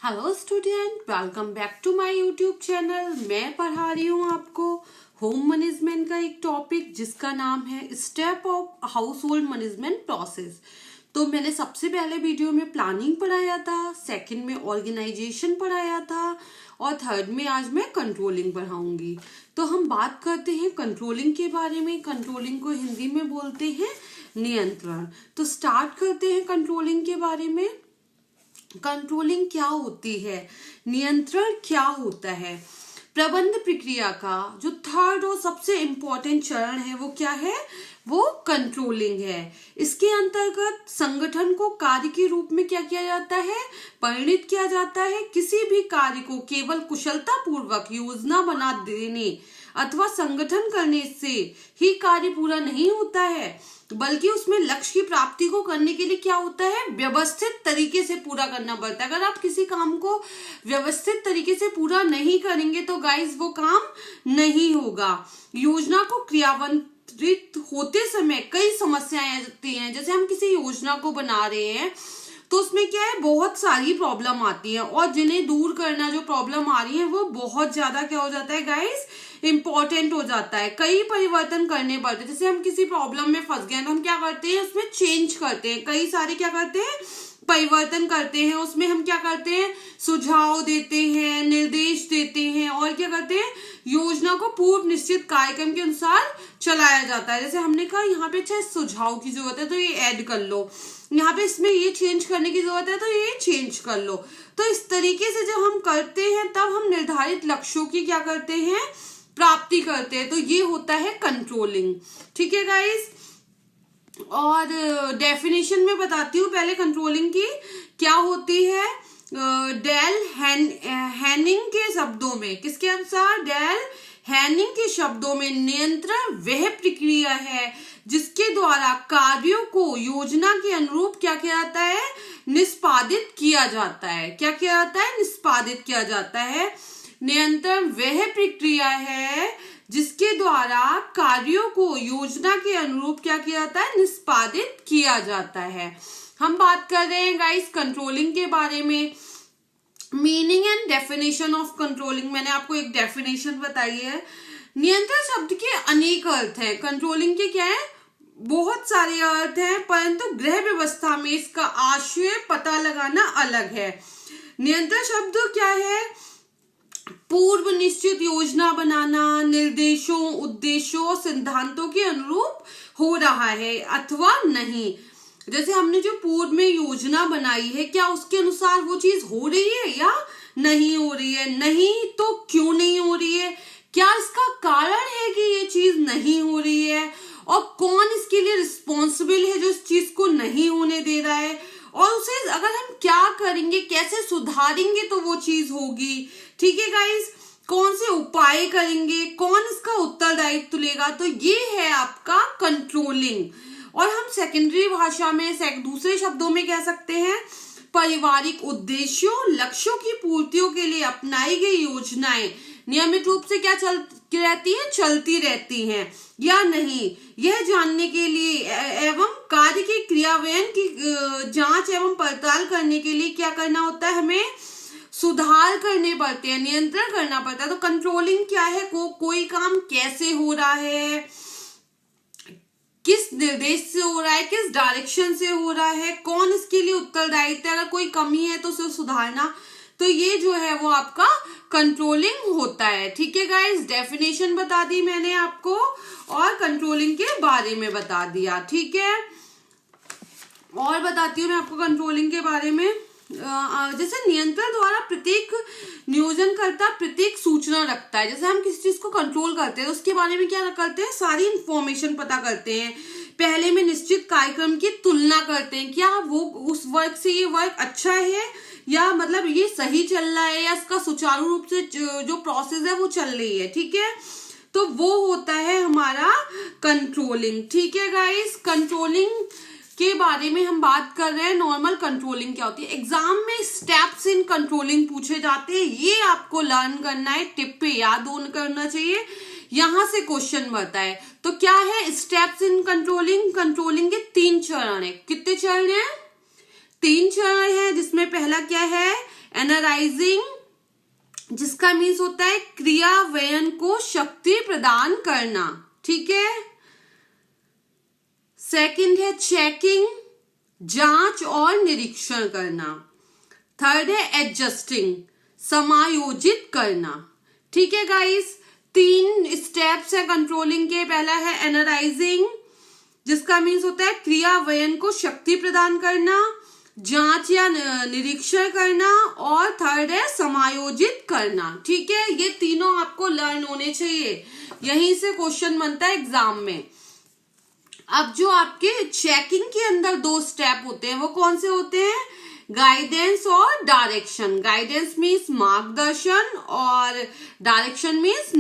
Hello student, welcome back to my YouTube channel. मैं पढ़ा रही हूँ आपको होम मैनेजमेंट का एक टॉपिक जिसका नाम है step of house hold management process. तो मैंने सबसे पहले वीडियो में प्लानिंग पढ़ाया था, सेकंड में ऑर्गेनाइजेशन पढ़ाया था और थर्ड में आज मैं कंट्रोलिंग पढ़ाऊंगी। तो हम बात करते हैं कंट्रोलिंग के बारे में। कंट्रोलिंग को हिंदी में बोलते हैं नियंत्रण। तो स्टार्ट करते हैं कंट्रोलिंग के बारे में। कंट्रोलिंग क्या होती है, नियंत्रण क्या होता है। प्रबंध प्रक्रिया का जो थर्ड और सबसे इंपॉर्टेंट चरण है वो क्या है, वो कंट्रोलिंग है। इसके अंतर्गत संगठन को कार्य के रूप में क्या किया जाता है, परिणित किया जाता है। किसी भी कार्य को केवल कुशलता पूर्वक योजना बना देने अथवा संगठन करने से ही कार्य पूरा नहीं होता है, बल्कि उसमें लक्ष्य की प्राप्ति को करने के लिए क्या होता है, व्यवस्थित तरीके से पूरा करना पड़ता है। अगर आप किसी काम को व्यवस्थित तरीके से पूरा नहीं करेंगे तो गाइस वो काम नहीं होगा। योजना को क्रियान्वित होते समय कई समस्याएं आती हैं। जैसे हम किसी योजना को बना रहे हैं तो उसमें क्या है, बहुत सारी प्रॉब्लम आती है और जिन्हें दूर करना, जो प्रॉब्लम आ रही है वो बहुत ज्यादा क्या हो जाता है गाइस, इंपॉर्टेंट हो जाता है। कई परिवर्तन करने पड़ते हैं। जैसे हम किसी प्रॉब्लम में फंस गए तो हम क्या करते हैं, उसमें चेंज करते हैं। कई सारे क्या करते हैं, परिवर्तन करते हैं। उसमें हम क्या करते हैं, सुझाव देते हैं, निर्देश देते हैं और क्या करते हैं, योजना को पूर्व निश्चित कार्यक्रम के अनुसार चलाया जाता है। जैसे हमने कहा यहाँ पे अच्छा सुझाव की जरूरत है तो ये ऐड कर लो, यहाँ पे इसमें ये चेंज करने की जरूरत है तो ये चेंज कर लो। तो इस तरीके से जब हम करते हैं तब हम निर्धारित लक्ष्यों की क्या करते हैं, प्राप्ति करते हैं। तो ये होता है कंट्रोलिंग। ठीक है गाइस, और डेफिनेशन में बताती हूँ पहले कंट्रोलिंग की क्या होती है। डेल हैनिंग के शब्दों में, किसके अनुसार, डेल हैनिंग के शब्दों में नियंत्रण वह प्रक्रिया है जिसके द्वारा कार्यों को योजना के अनुरूप क्या किया जाता है, निष्पादित किया जाता है। क्या किया जाता है, निष्पादित किया जाता है। नियंत्रण वह प्रक्रिया है जिसके द्वारा कार्यों को योजना के अनुरूप क्या किया जाता है, निष्पादित किया जाता है। हम बात कर रहे हैं गाइस कंट्रोलिंग के बारे में। Meaning and definition of controlling, मैंने आपको एक डेफिनेशन बताई है। नियंत्रण शब्द के अनेक अर्थ हैं। कंट्रोलिंग के क्या है, बहुत सारे अर्थ हैं, परंतु गृह व्यवस्था में इसका आशय पता लगाना अलग है। नियंत्रण शब्द क्या है, पूर्व निश्चित योजना बनाना, निर्देशों, उद्देश्यों, सिद्धांतों के अनुरूप हो रहा है अथवा नहीं। जैसे हमने जो पूर्व में योजना बनाई है, क्या उसके अनुसार वो चीज हो रही है या नहीं हो रही है, नहीं तो क्यों नहीं हो रही है, क्या इसका कारण है कि ये चीज नहीं हो रही है और कौन इसके लिए रिस्पॉन्सिबल है जो इस चीज को नहीं होने दे रहा है, और उसे अगर हम क्या करेंगे, कैसे सुधारेंगे तो वो चीज होगी। ठीक है गाइस, कौन से उपाय करेंगे, कौन इसका उत्तरदायित्व लेगा, तो ये है आपका कंट्रोलिंग। और हम सेकेंडरी भाषा में दूसरे शब्दों में कह सकते हैं, पारिवारिक उद्देश्यों, लक्ष्यों की पूर्तियों के लिए अपनाई गई योजनाएं नियमित रूप से क्या चलती रहती हैं या नहीं, यह जानने के लिए एवं कार्य के क्रियान्वयन की जांच एवं पड़ताल करने के लिए क्या करना होता है, हमें सुधार करने पड़ते हैं, नियंत्रण करना पड़ता है। तो कंट्रोलिंग क्या है, कोई काम कैसे हो रहा है, किस निर्देश से हो रहा है, किस डायरेक्शन से हो रहा है, कौन इसके लिए उत्तरदायित्व है, अगर कोई कमी है तो उसे सुधारना। तो ये जो है वो आपका कंट्रोलिंग होता है। ठीक है गाइस, डेफिनेशन बता दी मैंने आपको और कंट्रोलिंग के बारे में बता दिया। ठीक है, और बताती हूँ मैं आपको कंट्रोलिंग के बारे में। जैसे नियंत्रण द्वारा प्रत्येक नियोजनकर्ता प्रत्येक सूचना रखता है। जैसे हम किसी चीज को कंट्रोल करते हैं तो उसके बारे में क्या करते हैं, सारी इंफॉर्मेशन पता करते हैं। पहले में निश्चित कार्यक्रम की तुलना करते हैं, क्या वो उस वर्क से ये वर्क अच्छा है या मतलब ये सही चल रहा है या इसका सुचारू रूप से जो प्रोसेस है वो चल रही है। ठीक है, तो वो होता है हमारा कंट्रोलिंग। ठीक है गाइस, कंट्रोलिंग के बारे में हम बात कर रहे हैं। नॉर्मल कंट्रोलिंग क्या होती है, एग्जाम में स्टेप्स इन कंट्रोलिंग पूछे जाते हैं, ये आपको लर्न करना है, टिप पे याद करना चाहिए, यहां से क्वेश्चन बनता है। तो क्या है स्टेप्स इन कंट्रोलिंग, कंट्रोलिंग के 3 चरण है। कितने चरण है, 3 चरण है, जिसमें पहला क्या है, एनालाइजिंग, जिसका मीन्स होता है क्रियान्वयन को शक्ति प्रदान करना, ठीक है। सेकंड है चेकिंग, जांच और निरीक्षण करना। थर्ड है एडजस्टिंग, समायोजित करना, ठीक है गाइस। 3 स्टेप्स है कंट्रोलिंग के। पहला है एनालाइजिंग, जिसका मीन्स होता है क्रियान्वयन को शक्ति प्रदान करना, जांच या निरीक्षण करना, और थर्ड है समायोजित करना, ठीक है। ये तीनों आपको लर्न होने चाहिए, यहीं से क्वेश्चन बनता है एग्जाम में। अब जो आपके चेकिंग के अंदर 2 स्टेप होते हैं वो कौन से होते हैं? गाइडेंस और डायरेक्शन। गाइडेंस मीन्स मार्गदर्शन और डायरेक्शन मीन्स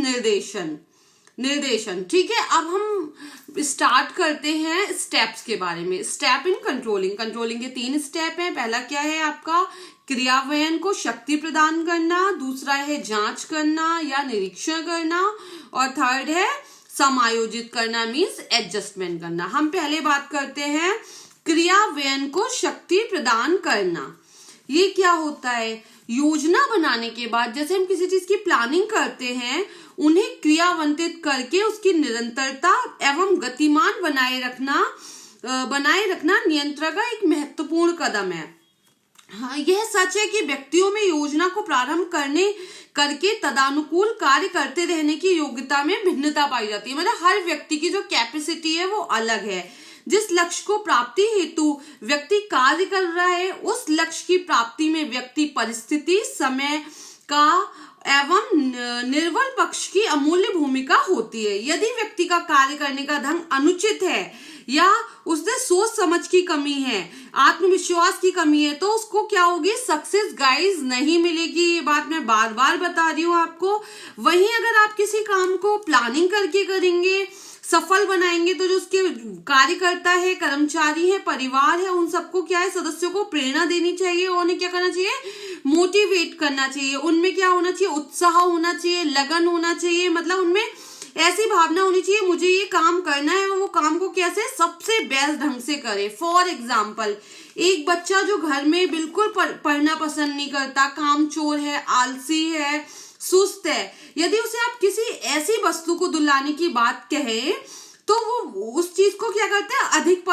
निर्देशन, ठीक है। अब हम स्टार्ट करते हैं स्टेप्स के बारे में। Step in controlling. कंट्रोलिंग के 3 स्टेप हैं। पहला क्या है आपका? क्रियान्वयन को शक्ति प्रदान करना, दूसरा है जांच करना या निरीक्षण करना, और थर्ड है समायोजित करना मीन्स एडजस्टमेंट करना। हम पहले बात करते हैं क्रियान्वयन को शक्ति प्रदान करना। ये क्या होता है? योजना बनाने के बाद जैसे हम किसी चीज की प्लानिंग करते हैं, उन्हें क्रियान्वित करके उसकी निरंतरता एवं गतिमान बनाए रखना नियंत्रण का एक महत्वपूर्ण कदम है। हाँ, यह सच है कि व्यक्तियों में योजना को प्रारंभ करके तदानुकूल कार्य करते रहने की योग्यता में भिन्नता पाई जाती है। मतलब हर व्यक्ति की जो कैपेसिटी है वो अलग है। जिस लक्ष्य को प्राप्ति हेतु व्यक्ति कार्य कर रहा है, उस लक्ष्य की प्राप्ति में व्यक्ति परिस्थिति, समय का एवं निर्बल पक्ष की अमूल्य भूमिका होती है। यदि व्यक्ति का कार्य करने का ढंग अनुचित है या उसने सोच समझ की कमी है, आत्मविश्वास की कमी है, तो उसको क्या होगी? सक्सेस गाइस नहीं मिलेगी। ये बात मैं बार बार बता रही हूँ आपको। वहीं अगर आप किसी काम को प्लानिंग करके करेंगे, सफल बनाएंगे, तो जो उसके कार्यकर्ता है, कर्मचारी है, परिवार है, उन सबको क्या है? सदस्यों को प्रेरणा देनी चाहिए और उन्हें क्या करना चाहिए? मोटिवेट करना चाहिए। उनमें क्या होना चाहिए? उत्साह होना चाहिए, लगन होना चाहिए। मतलब उनमें ऐसी भावना होनी चाहिए मुझे ये काम करना है, वो काम को कैसे सबसे बेस्ट ढंग से करे। फॉर एग्जाम्पल, एक बच्चा जो घर में बिल्कुल पढ़ना पसंद नहीं करता, कामचोर है, आलसी है, सुस्त है, यदि उसे आप किसी ऐसी वस्तु को दिलाने की बात कहें तो वो उस चीज को क्या करता है? अधिक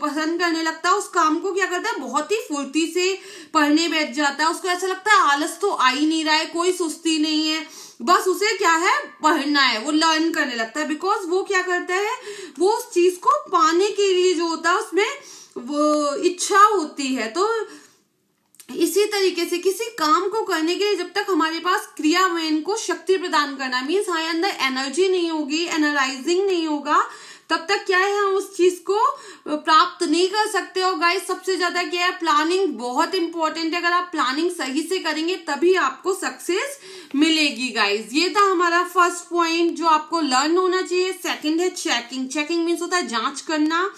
पसंद करने लगता है। उस काम को क्या करता है? बहुत ही फुर्ती से पढ़ने बैठ जाता है। उसको ऐसा लगता है आलस तो आ ही नहीं रहा है, कोई सुस्ती नहीं है, बस उसे क्या है? पढ़ना है। वो लर्न करने लगता है। बिकॉज वो क्या करता है? वो उस चीज को पाने के लिए जो होता है उसमें वो इच्छा होती है। तो इसी तरीके से किसी काम को करने के लिए जब तक हमारे पास क्रियान्वयन को शक्ति प्रदान करना मीन्स हमारे अंदर एनर्जी नहीं होगी, एनालाइजिंग नहीं होगा, तब तक क्या है? हम उस चीज को प्राप्त नहीं कर सकते। और गाइस सबसे ज्यादा क्या है? प्लानिंग बहुत इंपॉर्टेंट है। अगर आप प्लानिंग सही से करेंगे तभी आपको सक्सेस मिलेगी गाइस। ये था हमारा फर्स्ट पॉइंट जो आपको लर्न होना चाहिए। सेकंड है चेकिंग। चेकिंग मीन्स होता है जांच करना।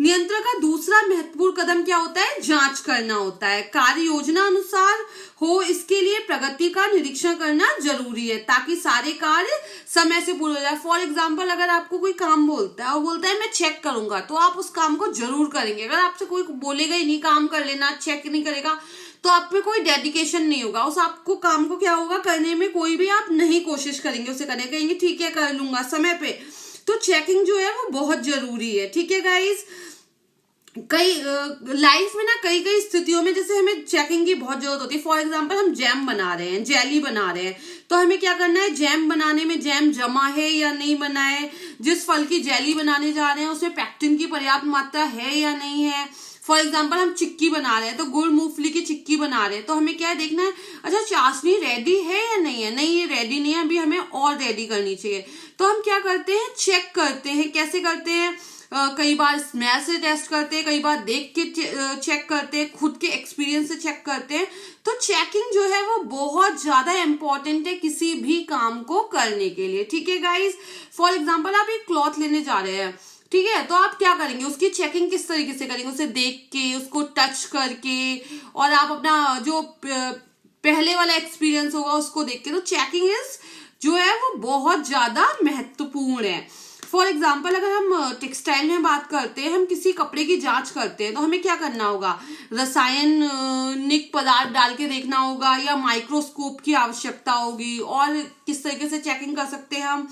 नियंत्रण का दूसरा महत्वपूर्ण कदम क्या होता है? जांच करना होता है। कार्य योजना अनुसार हो, इसके लिए प्रगति का निरीक्षण करना जरूरी है ताकि सारे कार्य समय से पूरे हो जाए। फॉर एग्जाम्पल, अगर आपको कोई काम बोलता है और बोलता है मैं चेक करूंगा, तो आप उस काम को जरूर करेंगे। अगर आपसे कोई बोलेगा ही नहीं काम कर लेना, चेक नहीं करेगा, तो आप में कोई डेडिकेशन नहीं होगा। उस आपको काम को क्या होगा? करने में कोई भी आप नहीं कोशिश करेंगे उसे करने, कहेंगे ठीक है कर लूंगा समय पे। तो चेकिंग जो है वो बहुत जरूरी है, ठीक है गाइस। कई लाइफ में ना कई स्थितियों में जैसे हमें चेकिंग की बहुत जरूरत होती है। फॉर एग्जांपल, हम जैम बना रहे हैं, जेली बना रहे हैं, तो हमें क्या करना है? जैम बनाने में जैम जमा है या नहीं बना है, जिस फल की जेली बनाने जा रहे हैं उसमें पेक्टिन की पर्याप्त मात्रा है या नहीं है। फॉर एग्जाम्पल, हम चिक्की बना रहे हैं, तो गुड़ मूंगफली की चिक्की बना रहे हैं, तो हमें क्या है? देखना है अच्छा चाशनी रेडी है या नहीं है। नहीं, ये रेडी नहीं है, अभी हमें और रेडी करनी चाहिए। तो हम क्या करते हैं? चेक करते हैं। कैसे करते हैं? कई बार स्मेल से टेस्ट करते हैं, कई बार देख के चेक करते हैं, खुद के एक्सपीरियंस से चेक करते हैं। तो चेकिंग जो है वो बहुत ज्यादा इंपॉर्टेंट है किसी भी काम को करने के लिए, ठीक है गाइस। फॉर एग्जांपल, आप एक क्लॉथ लेने जा रहे हैं, ठीक है, तो आप क्या करेंगे? उसकी चेकिंग किस तरीके से करेंगे? उसे देख के, उसको टच करके, और आप अपना जो पहले वाला एक्सपीरियंस होगा उसको देख के। तो चेकिंग जो है वो बहुत ज्यादा महत्वपूर्ण है। फॉर एग्जाम्पल अगर हम टेक्सटाइल में बात करते हैं, हम किसी कपड़े की जांच करते हैं तो हमें क्या करना होगा, रासायनिक पदार्थ डाल के देखना होगा या माइक्रोस्कोप की आवश्यकता होगी। और किस तरीके से चेकिंग कर सकते हैं हम,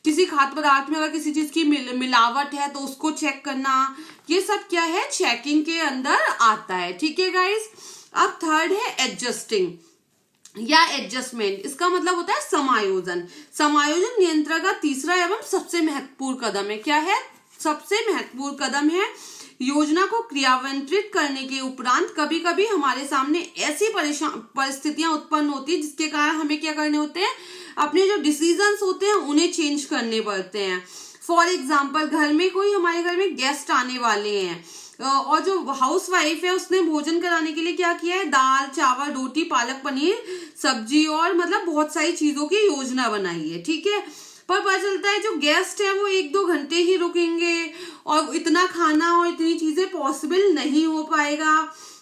किसी खाद्य पदार्थ में अगर किसी चीज की मिलावट है तो उसको चेक करना, ये सब क्या है, चेकिंग के अंदर आता है। ठीक है गाइस। अब थर्ड है एडजस्टिंग या एडजस्टमेंट। इसका मतलब होता है समायोजन। समायोजन नियंत्रण का तीसरा एवं सबसे महत्वपूर्ण कदम है। क्या है? सबसे महत्वपूर्ण कदम है। योजना को क्रियान्वित करने के उपरांत कभी कभी हमारे सामने ऐसी परिस्थितियां उत्पन्न होती है जिसके कारण हमें क्या करने होते हैं, अपने जो डिसीजंस होते हैं उन्हें चेंज करने पड़ते हैं। फॉर एग्जाम्पल घर में कोई, हमारे घर में गेस्ट आने वाले हैं और जो हाउस वाइफ है उसने भोजन कराने के लिए क्या किया है, दाल चावल रोटी पालक पनीर सब्जी और मतलब बहुत सारी चीजों की योजना बनाई है। ठीक है। पर पता चलता है जो गेस्ट है वो 1-2 घंटे ही रुकेंगे और इतना खाना और इतनी चीजें पॉसिबल नहीं हो पाएगा।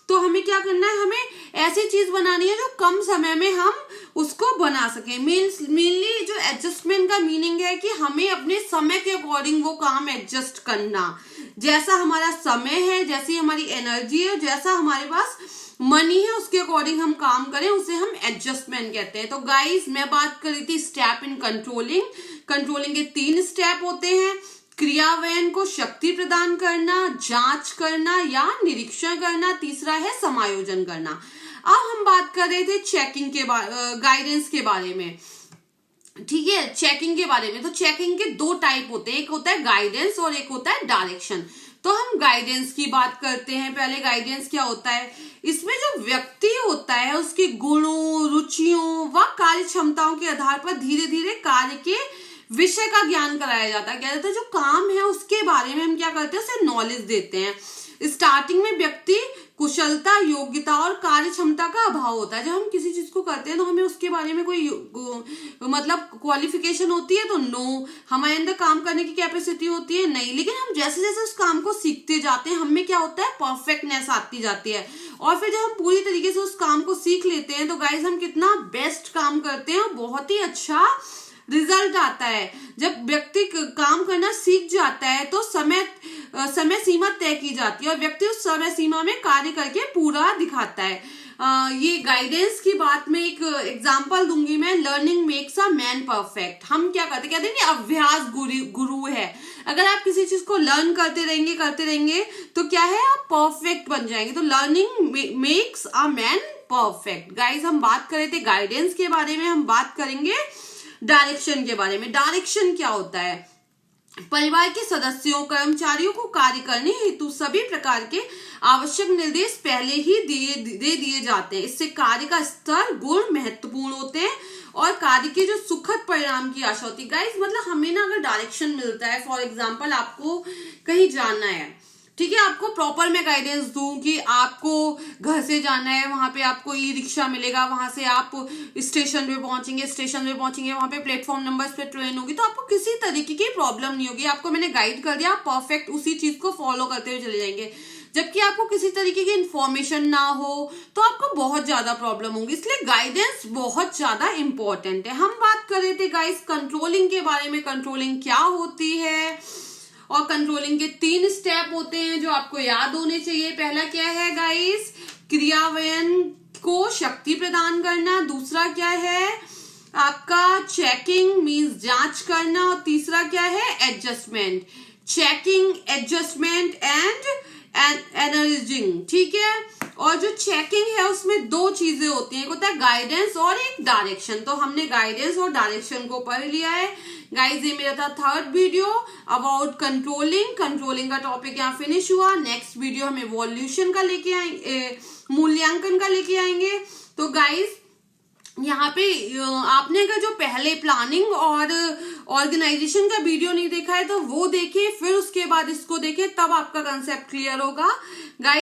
तो हमें क्या करना है, हमें ऐसी चीज बनानी है जो कम समय में हम उसको बना सकें। मेनली जो एडजस्टमेंट का मीनिंग है कि हमें अपने समय के अकॉर्डिंग वो काम एडजस्ट करना। जैसा हमारा समय है, जैसी हमारी एनर्जी है, जैसा हमारे पास मनी है, उसके अकॉर्डिंग हम काम करें, उसे हम एडजस्टमेंट कहते हैं। तो गाइस मैं बात कर रही थी स्टेप इन कंट्रोलिंग। कंट्रोलिंग के 3 स्टेप होते हैं, क्रियान्वयन को शक्ति प्रदान करना, जांच करना या निरीक्षण करना, तीसरा है समायोजन करना। अब हम बात कर रहे थे चेकिंग के गाइडेंस के बारे में। ठीक है, चेकिंग के बारे में। तो चेकिंग के 2 टाइप होते हैं, एक होता है गाइडेंस और एक होता है डायरेक्शन। तो हम गाइडेंस की बात करते हैं। पहले गाइडेंस क्या होता है, इसमें जो व्यक्ति होता है उसके गुणों रुचियों व कार्य क्षमताओं के आधार पर धीरे धीरे कार्य के विषय का ज्ञान कराया जाता है। क्या जाता है, जो काम है उसके बारे में हम क्या करते हैं, उसे नॉलेज देते हैं। स्टार्टिंग में व्यक्ति कुशलता योग्यता और कार्य क्षमता का अभाव होता है। जब हम किसी चीज को करते हैं तो हमें उसके बारे में कोई मतलब क्वालिफिकेशन होती है तो नो, हमारे अंदर काम करने की कैपेसिटी होती है नहीं। लेकिन हम जैसे जैसे उस काम को सीखते जाते हैं हमें क्या होता है, परफेक्टनेस आती जाती है। और फिर जब हम पूरी तरीके से उस काम को सीख लेते हैं तो गाइस हम कितना बेस्ट काम करते हैं और बहुत ही अच्छा रिजल्ट आता है। जब व्यक्ति काम करना सीख जाता है तो समय सीमा तय की जाती है और व्यक्ति उस समय सीमा में कार्य करके पूरा दिखाता है। ये गाइडेंस की बात में एक एग्जांपल दूंगी मैं, learning makes a man perfect. हम क्या करते हैं, कहते हैं अभ्यास गुरु है। अगर आप किसी चीज को लर्न करते रहेंगे तो क्या है, आप परफेक्ट बन जाएंगे। तो learning makes a man perfect. Guys हम बात कर रहे थे गाइडेंस के बारे में, हम बात करेंगे डायरेक्शन के बारे में। डायरेक्शन क्या होता है, परिवार के सदस्यों कर्मचारियों को कार्य करने हेतु सभी प्रकार के आवश्यक निर्देश पहले ही दे दिए जाते हैं। इससे कार्य का स्तर गुण महत्वपूर्ण होते हैं और कार्य के जो सुखद परिणाम की आशा होती है। गाइस मतलब हमें ना अगर डायरेक्शन मिलता है, फॉर एग्जांपल आपको कहीं जाना है, ठीक है, आपको प्रॉपर मैं गाइडेंस दूं कि आपको घर से जाना है, वहां पे आपको ई रिक्शा मिलेगा, वहां से आप स्टेशन पे पहुंचेंगे, वहां पे प्लेटफॉर्म नंबर्स पे ट्रेन होगी, तो आपको किसी तरीके की प्रॉब्लम नहीं होगी। आपको मैंने गाइड कर दिया, आप परफेक्ट उसी चीज को फॉलो करते हुए चले जाएंगे। जबकि आपको किसी तरीके की इंफॉर्मेशन ना हो तो आपको बहुत ज्यादा प्रॉब्लम होगी। इसलिए गाइडेंस बहुत ज्यादा इंपॉर्टेंट है। हम बात कर रहे थे गाइस कंट्रोलिंग के बारे में, कंट्रोलिंग क्या होती है और कंट्रोलिंग के 3 स्टेप होते हैं जो आपको याद होने चाहिए। पहला क्या है गाइस, क्रियान्वयन को शक्ति प्रदान करना। दूसरा क्या है आपका चेकिंग मींस जांच करना। और तीसरा क्या है adjustment, checking adjustment and analysing. ठीक है, और जो चेकिंग है उसमें 2 चीजें होती हैं, एक होता है गाइडेंस और एक डायरेक्शन। तो हमने गाइडेंस और डायरेक्शन को पढ़ लिया है। गाइस ये मेरा था 3rd वीडियो अबाउट कंट्रोलिंग का टॉपिक यहाँ फिनिश हुआ। नेक्स्ट वीडियो हम इवोल्यूशन का लेके आएंगे, मूल्यांकन का लेके आएंगे। तो गाइस यहाँ पे आपने अगर जो पहले प्लानिंग और ऑर्गेनाइजेशन का वीडियो नहीं देखा है तो वो देखिए, फिर उसके बाद इसको देखें, तब आपका कंसेप्ट क्लियर होगा। गाइस